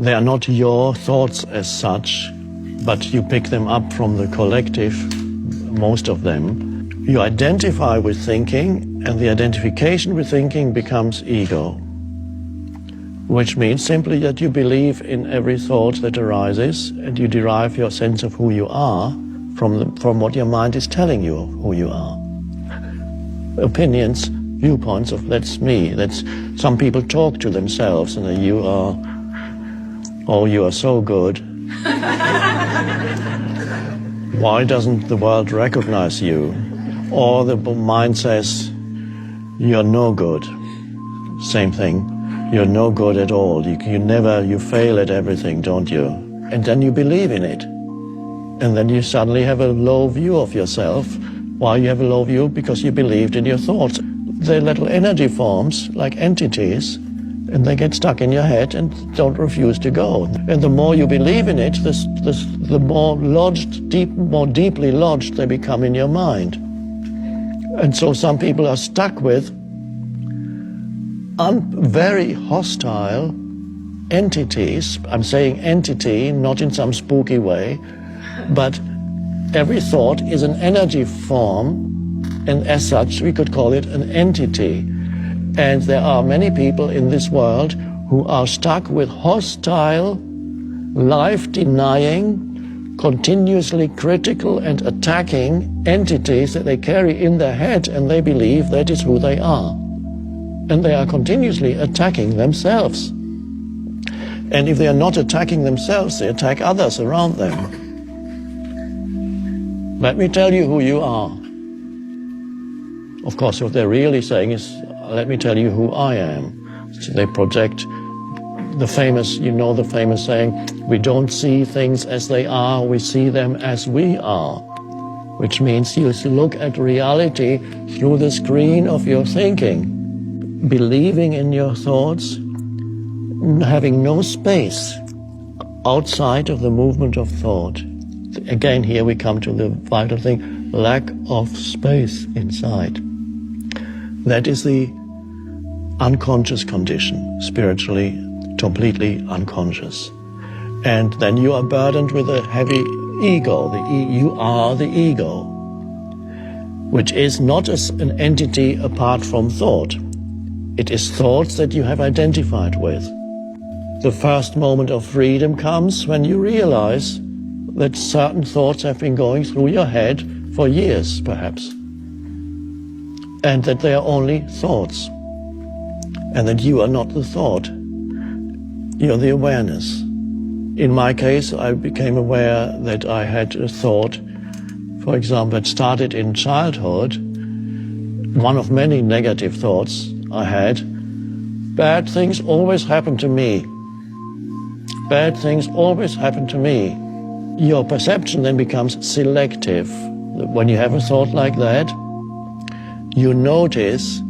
They are not your thoughts as such, but you pick them up from the collective, most of them. You identify with thinking, and the identification with thinking becomes ego, which means simply that you believe in every thought that arises, and you derive your sense of who you are from what your mind is telling you who you are. Opinions, viewpoints of that's me. That's some people talk to themselves and you are, oh, you are so good. Why doesn't the world recognize you? Or the mind says, you're no good. Same thing. You're no good at all. You fail at everything, don't you? And then you believe in it. And then you suddenly have a low view of yourself. Why you have a low view? Because you believed in your thoughts. They're little energy forms, like entities, and they get stuck in your head and don't refuse to go. And the more you believe in it, the more more deeply lodged they become in your mind. And so some people are stuck with very hostile entities. I'm saying entity, not in some spooky way, but every thought is an energy form, and as such we could call it an entity. And there are many people in this world who are stuck with hostile, life-denying, continuously critical and attacking entities that they carry in their head, and they believe that is who they are. And they are continuously attacking themselves. And if they are not attacking themselves, they attack others around them. Let me tell you who you are. Of course, what they're really saying is, let me tell you who I am. So they project the famous, the famous saying, we don't see things as they are, we see them as we are. Which means you look at reality through the screen of your thinking, believing in your thoughts, having no space outside of the movement of thought. Again, here we come to the vital thing, lack of space inside. That is the unconscious condition, spiritually, completely unconscious. And then you are burdened with a heavy ego. You are the ego, which is not an entity apart from thought. It is thoughts that you have identified with. The first moment of freedom comes when you realize that certain thoughts have been going through your head for years, perhaps, and that they are only thoughts, and that you are not the thought, you're the awareness. In my case, I became aware that I had a thought, for example, that started in childhood, one of many negative thoughts I had. Bad things always happen to me. Bad things always happen to me. Your perception then becomes selective. When you have a thought like that, you notice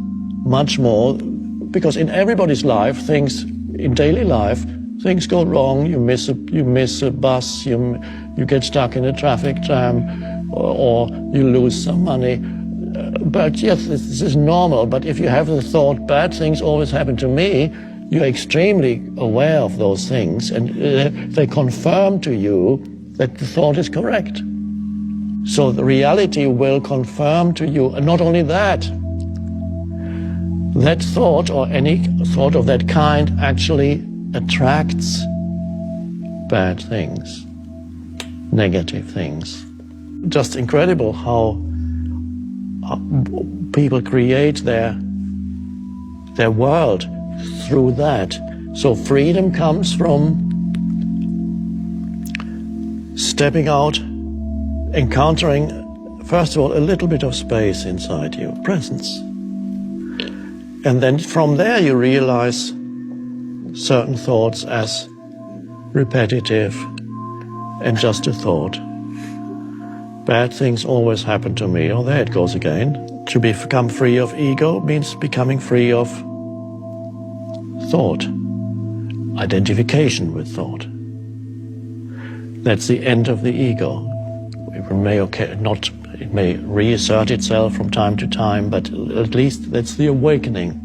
much more, because in everybody's life, in daily life, things go wrong. You miss a bus, you get stuck in a traffic jam, or you lose some money. But yes, this is normal. But if you have the thought, bad things always happen to me, you're extremely aware of those things, and they confirm to you that the thought is correct. So the reality will confirm to you, and not only that, that thought or any thought of that kind actually attracts bad things, negative things. Just incredible how people create their world through that. So freedom comes from stepping out, encountering, first of all, a little bit of space inside you, presence. And then from there you realize certain thoughts as repetitive and just a thought. Bad things always happen to me. Oh, there it goes again. To become free of ego means becoming free of thought, identification with thought. That's the end of the ego. It may reassert itself from time to time, but at least that's the awakening.